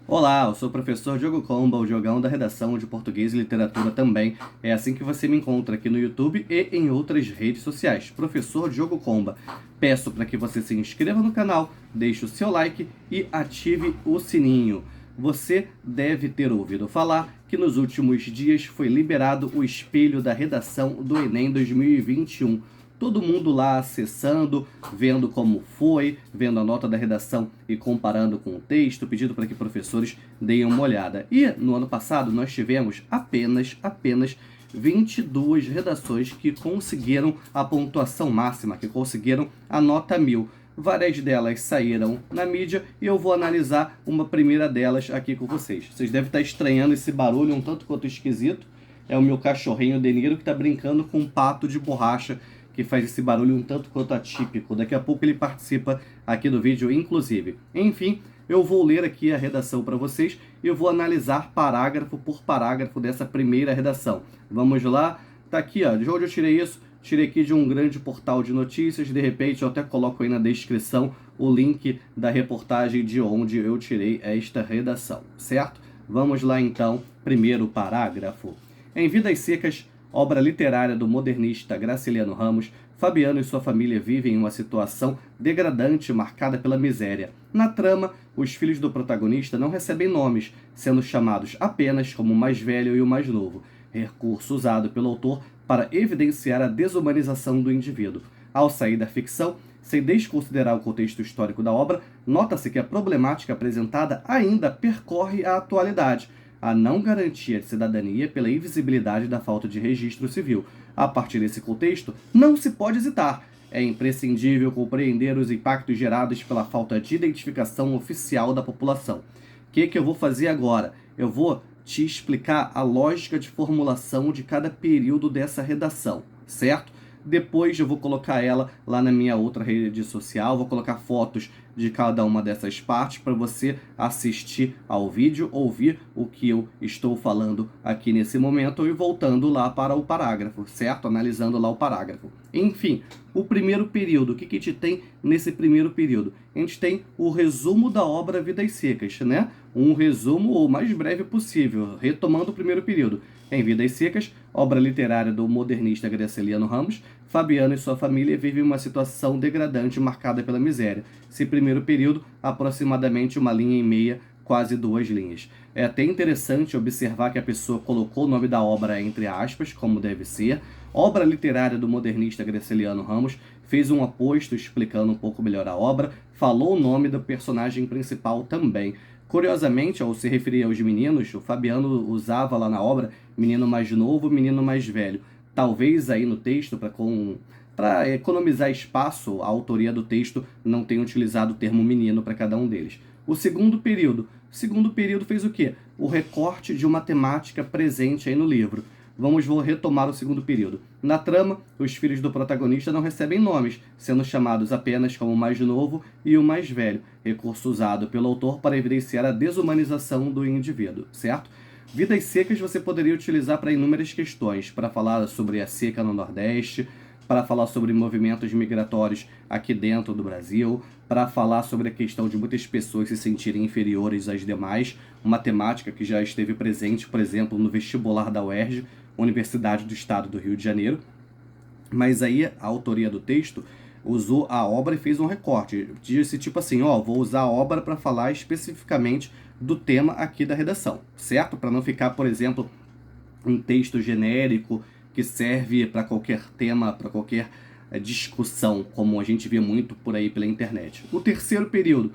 Olá, eu sou o professor Diogo Comba, o Diogão da redação de Português e Literatura também. É assim que você me encontra aqui no YouTube e em outras redes sociais. Professor Diogo Comba. Peço para que você se inscreva no canal, deixe o seu like e ative o sininho. Você deve ter ouvido falar que nos últimos dias foi liberado o espelho da redação do Enem 2021. Todo mundo lá acessando, vendo como foi, vendo a nota da redação e comparando com o texto, pedindo para que professores deem uma olhada. E no ano passado nós tivemos apenas 22 redações que conseguiram a pontuação máxima, que conseguiram a nota 1000. Várias delas saíram na mídia e eu vou analisar uma primeira delas aqui com vocês. Vocês devem estar estranhando esse barulho um tanto quanto esquisito. É o meu cachorrinho Deniro que está brincando com um pato de borracha que faz esse barulho um tanto quanto atípico. Daqui a pouco ele participa aqui do vídeo, inclusive. Enfim, eu vou ler aqui a redação para vocês e eu vou analisar parágrafo por parágrafo dessa primeira redação. Vamos lá? Tá aqui, ó. De onde eu tirei isso? Tirei aqui de um grande portal de notícias. De repente, eu até coloco aí na descrição o link da reportagem de onde eu tirei esta redação, certo? Vamos lá, então. Primeiro parágrafo. Em Vidas Secas, obra literária do modernista Graciliano Ramos, Fabiano e sua família vivem em uma situação degradante marcada pela miséria. Na trama, os filhos do protagonista não recebem nomes, sendo chamados apenas como o mais velho e o mais novo, recurso usado pelo autor para evidenciar a desumanização do indivíduo. Ao sair da ficção, sem desconsiderar o contexto histórico da obra, nota-se que a problemática apresentada ainda percorre a atualidade, a não garantia de cidadania pela invisibilidade da falta de registro civil. A partir desse contexto, não se pode hesitar. É imprescindível compreender os impactos gerados pela falta de identificação oficial da população. O que eu vou fazer agora? Eu vou te explicar a lógica de formulação de cada período dessa redação, certo? Depois eu vou colocar ela lá na minha outra rede social, vou colocar fotos de cada uma dessas partes para você assistir ao vídeo, ouvir o que eu estou falando aqui nesse momento e voltando lá para o parágrafo, certo? Analisando lá o parágrafo. Enfim, o primeiro período, o que a gente tem nesse primeiro período? A gente tem o resumo da obra Vidas Secas, né? Um resumo o mais breve possível, retomando o primeiro período. Em Vidas Secas, obra literária do modernista Graciliano Ramos, Fabiano e sua família vivem uma situação degradante marcada pela miséria. Esse primeiro período, aproximadamente uma linha e meia, quase 2 linhas. É até interessante observar que a pessoa colocou o nome da obra entre aspas, como deve ser. Obra literária do modernista Graciliano Ramos, fez um aposto explicando um pouco melhor a obra, falou o nome do personagem principal também. Curiosamente, ao se referir aos meninos, o Fabiano usava lá na obra menino mais novo, menino mais velho. Talvez aí no texto, para economizar espaço, a autoria do texto não tenha utilizado o termo menino para cada um deles. O segundo período. O segundo período fez o quê? O recorte de uma temática presente aí no livro. Vou retomar o segundo período. Na trama, os filhos do protagonista não recebem nomes, sendo chamados apenas como o mais novo e o mais velho, recurso usado pelo autor para evidenciar a desumanização do indivíduo, certo? Vidas Secas você poderia utilizar para inúmeras questões, para falar sobre a seca no Nordeste, para falar sobre movimentos migratórios aqui dentro do Brasil, para falar sobre a questão de muitas pessoas se sentirem inferiores às demais, uma temática que já esteve presente, por exemplo, no vestibular da UERJ, Universidade do Estado do Rio de Janeiro. Mas aí a autoria do texto usou a obra e fez um recorte. Disse tipo assim, vou usar a obra para falar especificamente do tema aqui da redação, certo? Para não ficar, por exemplo, um texto genérico que serve para qualquer tema, para qualquer discussão, como a gente vê muito por aí pela internet. O terceiro período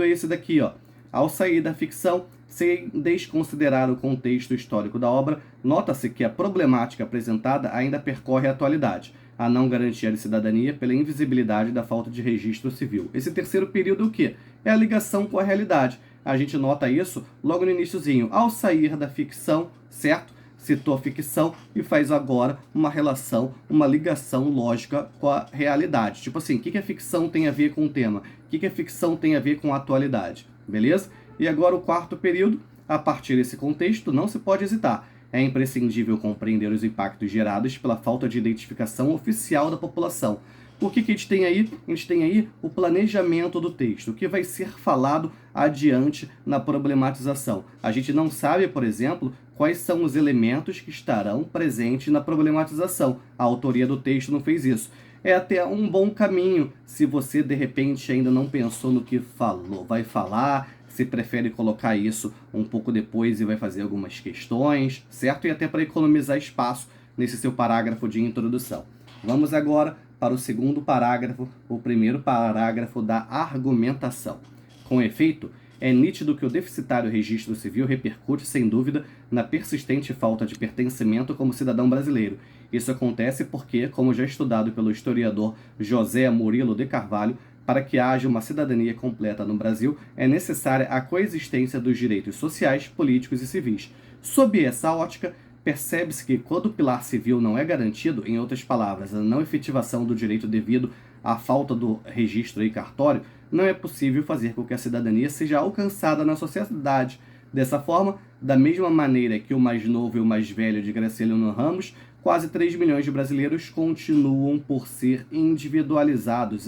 é esse daqui, ó. Ao sair da ficção, sem desconsiderar o contexto histórico da obra, nota-se que a problemática apresentada ainda percorre a atualidade, a não garantia de cidadania pela invisibilidade da falta de registro civil. Esse terceiro período é o quê? É a ligação com a realidade. A gente nota isso logo no iniciozinho. Ao sair da ficção, certo? Citou a ficção e faz agora uma relação, uma ligação lógica com a realidade. Tipo assim, o que a ficção tem a ver com o tema? O que a ficção tem a ver com a atualidade? Beleza? E agora o quarto período, a partir desse contexto, não se pode hesitar. É imprescindível compreender os impactos gerados pela falta de identificação oficial da população. O que a gente tem aí? A gente tem aí o planejamento do texto, o que vai ser falado adiante na problematização. A gente não sabe, por exemplo, quais são os elementos que estarão presentes na problematização. A autoria do texto não fez isso. É até um bom caminho se você, de repente, ainda não pensou no que vai falar, se prefere colocar isso um pouco depois e vai fazer algumas questões, certo? E até para economizar espaço nesse seu parágrafo de introdução. Vamos agora para o segundo parágrafo, o primeiro parágrafo da argumentação. Com efeito, é nítido que o deficitário registro civil repercute, sem dúvida, na persistente falta de pertencimento como cidadão brasileiro. Isso acontece porque, como já estudado pelo historiador José Murilo de Carvalho, para que haja uma cidadania completa no Brasil, é necessária a coexistência dos direitos sociais, políticos e civis. Sob essa ótica, percebe-se que quando o pilar civil não é garantido, em outras palavras, a não efetivação do direito devido à falta do registro e cartório, não é possível fazer com que a cidadania seja alcançada na sociedade. Dessa forma, da mesma maneira que o mais novo e o mais velho de Graciliano Ramos, quase 3 milhões de brasileiros continuam por ser invisibilizados,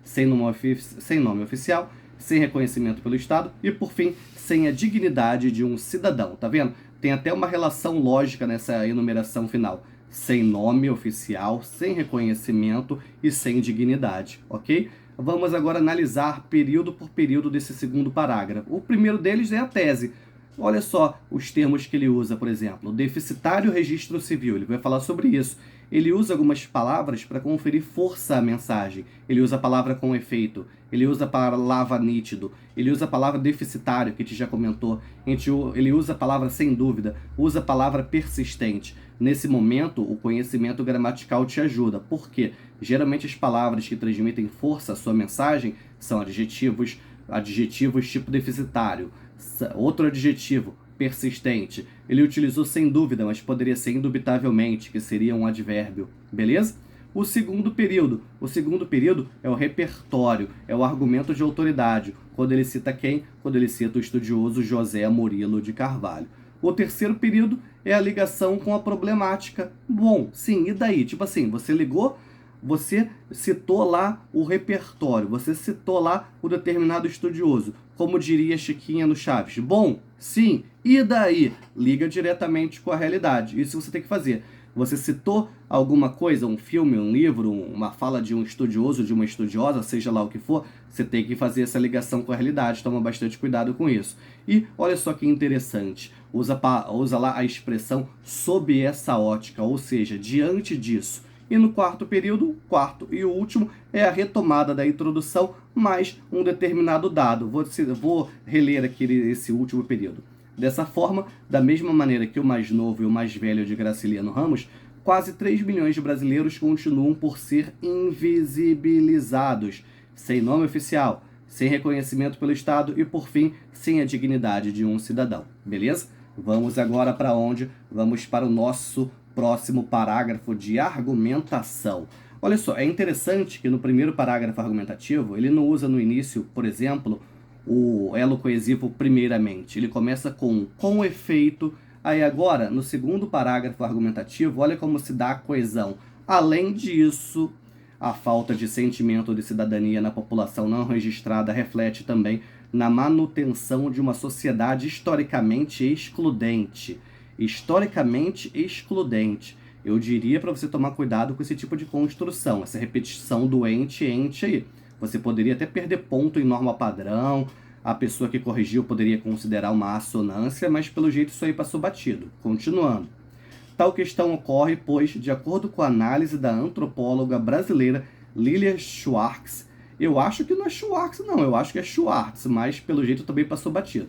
sem nome oficial, sem reconhecimento pelo Estado e, por fim, sem a dignidade de um cidadão. Tá vendo? Tem até uma relação lógica nessa enumeração final. Sem nome oficial, sem reconhecimento e sem dignidade, ok? Vamos agora analisar período por período desse segundo parágrafo. O primeiro deles é a tese. Olha só os termos que ele usa, por exemplo. Deficitário registro civil, ele vai falar sobre isso. Ele usa algumas palavras para conferir força à mensagem. Ele usa a palavra com efeito, ele usa a palavra nítido, ele usa a palavra deficitário, que a gente já comentou, ele usa a palavra sem dúvida, usa a palavra persistente. Nesse momento, o conhecimento gramatical te ajuda. Por quê? Geralmente as palavras que transmitem força à sua mensagem são adjetivos tipo deficitário. Outro adjetivo, persistente. Ele utilizou sem dúvida, mas poderia ser indubitavelmente, que seria um advérbio. Beleza? O segundo período é o repertório, é o argumento de autoridade. Quando ele cita quem? Quando ele cita o estudioso José Murilo de Carvalho. O terceiro período é a ligação com a problemática. Bom, sim, e daí? Tipo assim, você ligou, você citou lá o repertório, você citou lá o determinado estudioso. Como diria Chiquinha no Chaves. Bom, sim, e daí? Liga diretamente com a realidade. Isso você tem que fazer. Você citou alguma coisa, um filme, um livro, uma fala de um estudioso, de uma estudiosa, seja lá o que for, você tem que fazer essa ligação com a realidade, toma bastante cuidado com isso. E olha só que interessante, usa lá a expressão sob essa ótica, ou seja, diante disso. E no quarto período, quarto e o último, é a retomada da introdução mais um determinado dado. Vou reler aqui esse último período. Dessa forma, da mesma maneira que o mais novo e o mais velho de Graciliano Ramos, quase 3 milhões de brasileiros continuam por ser invisibilizados, sem nome oficial, sem reconhecimento pelo Estado e, por fim, sem a dignidade de um cidadão. Beleza? Vamos agora para onde? Vamos para o nosso próximo parágrafo de argumentação. Olha só, é interessante que no primeiro parágrafo argumentativo, ele não usa no início, por exemplo, o elo coesivo primeiramente. Ele começa com efeito. Aí agora, no segundo parágrafo argumentativo, olha como se dá a coesão. Além disso, a falta de sentimento de cidadania na população não registrada reflete também na manutenção de uma sociedade historicamente excludente. Historicamente excludente. Eu diria para você tomar cuidado com esse tipo de construção, essa repetição do ente aí. Você poderia até perder ponto em norma padrão, a pessoa que corrigiu poderia considerar uma assonância, mas pelo jeito isso aí passou batido. Continuando. Tal questão ocorre, pois, de acordo com a análise da antropóloga brasileira Lilia Schwartz, eu acho que não é Schwartz não, eu acho que é Schwartz, mas pelo jeito também passou batido.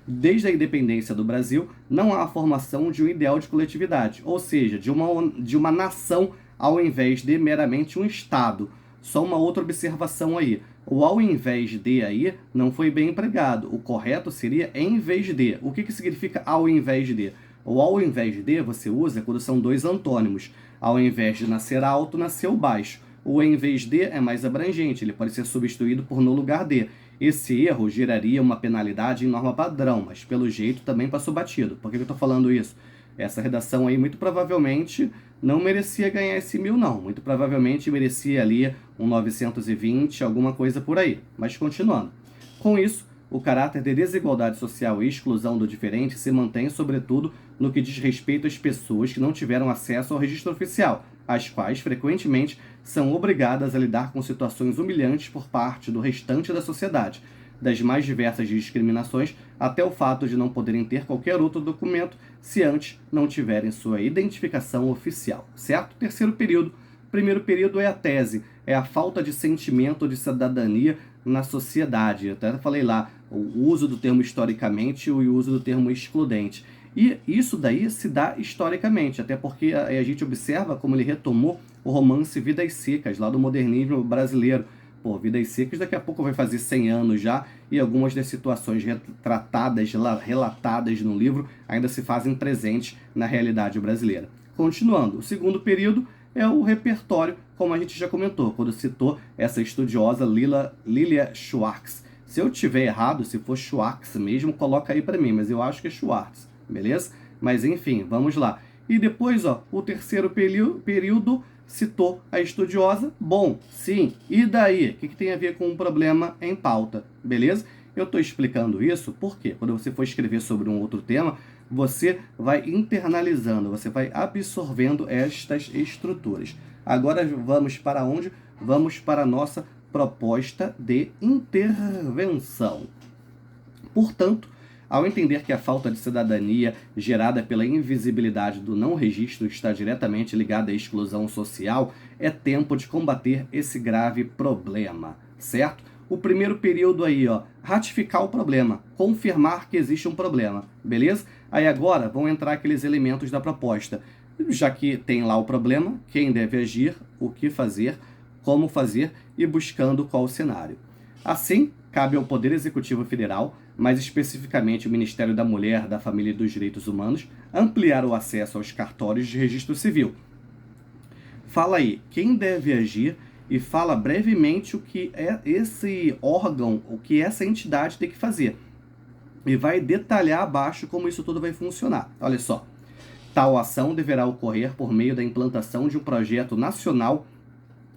Desde a independência do Brasil, não há a formação de um ideal de coletividade, ou seja, de uma nação ao invés de meramente um Estado. Só uma outra observação aí. O ao invés de aí não foi bem empregado. O correto seria em vez de. O que significa ao invés de? O ao invés de você usa quando são dois antônimos. Ao invés de nascer alto, nasceu baixo. O em vez de é mais abrangente, ele pode ser substituído por no lugar de. Esse erro geraria uma penalidade em norma padrão, mas pelo jeito também passou batido. Por que eu estou falando isso? essa redação aí muito provavelmente não merecia ganhar esse 1000 não, muito provavelmente merecia ali um 920, alguma coisa por aí. Mas continuando. Com isso, o caráter de desigualdade social e exclusão do diferente se mantém, sobretudo, no que diz respeito às pessoas que não tiveram acesso ao registro oficial, as quais, frequentemente, são obrigadas a lidar com situações humilhantes por parte do restante da sociedade, das mais diversas discriminações até o fato de não poderem ter qualquer outro documento se antes não tiverem sua identificação oficial, certo? Terceiro período. Primeiro período é a tese, é a falta de sentimento de cidadania na sociedade. Eu até falei lá, o uso do termo historicamente e o uso do termo excludente. E isso daí se dá historicamente, até porque a gente observa como ele retomou o romance Vidas Secas, lá do modernismo brasileiro. Pô, Vidas Secas daqui a pouco vai fazer 100 anos já, e algumas das situações retratadas, relatadas no livro, ainda se fazem presentes na realidade brasileira. Continuando, o segundo período é o repertório, como a gente já comentou, quando citou essa estudiosa Lilia Schwartz. Se eu tiver errado, se for Schwartz mesmo, coloca aí para mim, mas eu acho que é Schwartz, beleza? Mas enfim, vamos lá. E depois, ó, o terceiro período citou a estudiosa. Bom, sim, e daí? O que tem a ver com um problema em pauta, beleza? Eu estou explicando isso porque quando você for escrever sobre um outro tema, você vai internalizando, você vai absorvendo estas estruturas. Agora vamos para onde? Vamos para a nossa proposta de intervenção. Portanto, ao entender que a falta de cidadania gerada pela invisibilidade do não registro está diretamente ligada à exclusão social, é tempo de combater esse grave problema, certo? O primeiro período aí, ó, ratificar o problema, confirmar que existe um problema, beleza? Aí agora vão entrar aqueles elementos da proposta. Já que tem lá o problema, quem deve agir, o que fazer, como fazer e buscando qual cenário. Assim, cabe ao Poder Executivo Federal, mais especificamente o Ministério da Mulher, da Família e dos Direitos Humanos, ampliar o acesso aos cartórios de registro civil. Fala aí, quem deve agir e fala brevemente o que é esse órgão, o que essa entidade tem que fazer. E vai detalhar abaixo como isso tudo vai funcionar. Olha só. Tal ação deverá ocorrer por meio da implantação de um projeto nacional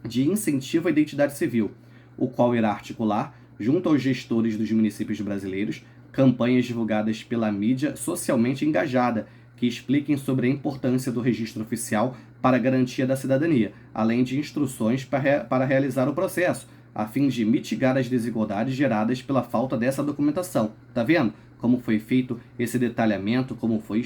de incentivo à identidade civil, o qual irá articular, junto aos gestores dos municípios brasileiros, campanhas divulgadas pela mídia socialmente engajada, que expliquem sobre a importância do registro oficial para a garantia da cidadania, além de instruções para realizar o processo, a fim de mitigar as desigualdades geradas pela falta dessa documentação. Tá vendo como foi feito esse detalhamento, como foi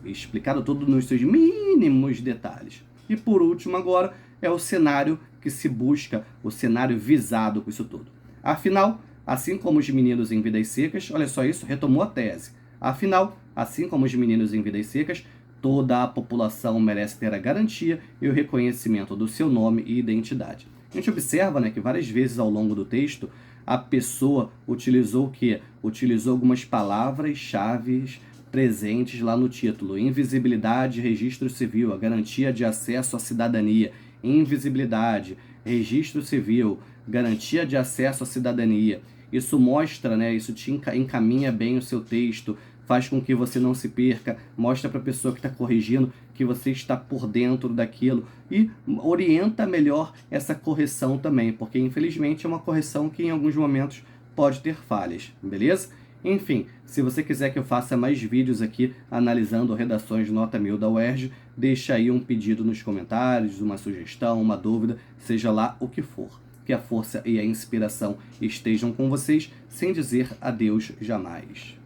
explicado tudo nos seus mínimos detalhes? E por último agora é o cenário que se busca, o cenário visado com isso tudo. Afinal, assim como os meninos em Vidas Secas, olha só isso, retomou a tese. Afinal, assim como os meninos em Vidas Secas, toda a população merece ter a garantia e o reconhecimento do seu nome e identidade. A gente observa, né, que várias vezes ao longo do texto, a pessoa utilizou o quê? Utilizou algumas palavras-chave presentes lá no título. Invisibilidade, registro civil, a garantia de acesso à cidadania. Invisibilidade, registro civil, garantia de acesso à cidadania. Isso mostra, né, isso te encaminha bem o seu texto, faz com que você não se perca, mostra para a pessoa que está corrigindo que você está por dentro daquilo e orienta melhor essa correção também, porque infelizmente é uma correção que em alguns momentos pode ter falhas, beleza? Enfim, se você quiser que eu faça mais vídeos aqui analisando redações de nota 1000 da UERJ, deixa aí um pedido nos comentários, uma sugestão, uma dúvida, seja lá o que for. Que a força e a inspiração estejam com vocês, sem dizer adeus jamais.